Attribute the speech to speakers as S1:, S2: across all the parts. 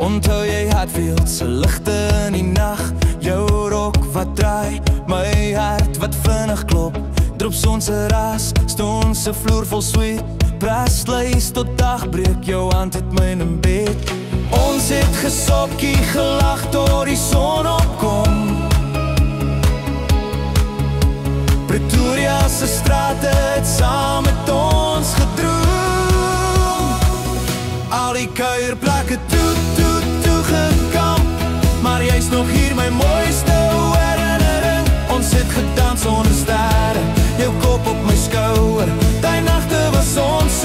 S1: Onthou jy Hatfield se ligte in die nag, jou rok wat draai, my hart wat vinnig klop. Drops se ras, ston se vloer vol sweet, Prasluis tot dagbreek, jou hand het my in bed. Ons het gesokkie gelag tot die son opkom. Pretoria se strate het saam met ons gedroom. Al die kuierplekke toe gekamp, maar jy's nog hier my mooiste herinnering. Ons het gedans onder sterre, jou kop op my skouer. Die nagte was ons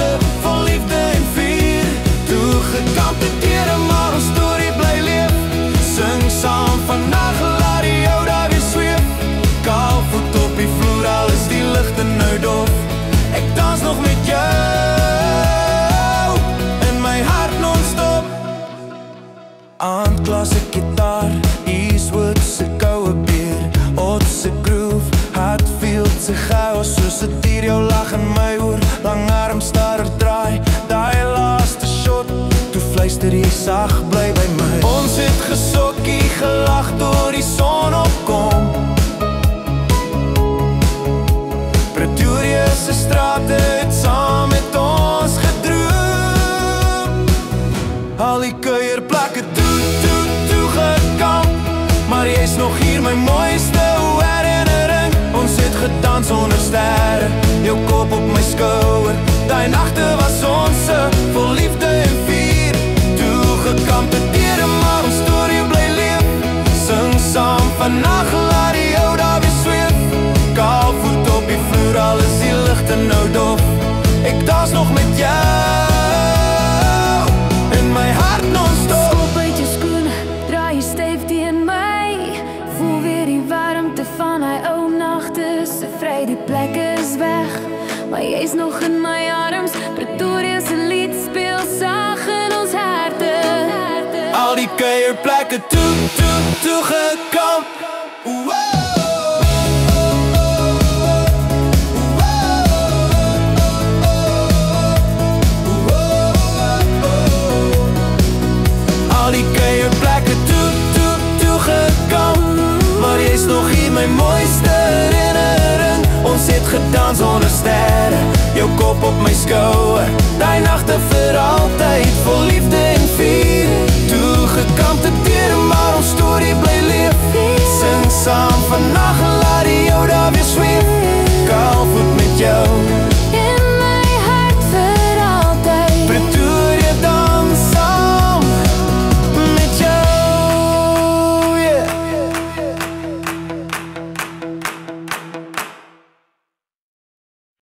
S1: vol liefde en vuur. Toe gekamp het tere, maar ons storie bly leef. Sing saam vannacht, laat die jou daar weer zweef. Kaal voet op die vloer, al is die lichte nou dof. Ek dans nog met jou, in my hart non-stop. Aandklas se gitaar, Eastwood se koue bier, Ott se groove, Hatfield se chaos, soos het dier jou lag in my oor, lang arm starer draai, die laaste shot, toe fluister jy sag, bly by my. Ons het gesokkie gelag door die son opkom. Pretoria se strate het saam met ons gedroom. Al die kuierplekke toe gekamp, maar jy's nog hier my mooiste herinnering. Ons het gedans onder sterre, jou kop op my skouer. Die nagte was ons vol liefde en vuur. Toe gekamp het tere, maar ons storie bly leef. Sing saam vannacht, laat die jou daar weer zweef. Kaal voet op die vloer, al is die lichte nou dof. Ek dans nog met jou, in my hart non-stop.
S2: Skop uit jou skoene, draai jy styf teen my. Voel weer die warmte van hy ou nagte. Se vry, die plek is weg, maar jy is nog in my arms. Pretoria se lied speel sag in ons harte.
S1: Al die kuierplekke toe gekamp. Al die kuierplekke toe gekamp, maar jy is nog hier my mooiste herinnering. Ons het gedans onder sterre, jou kop op my skouer. Die nagte vir altyd vol liefde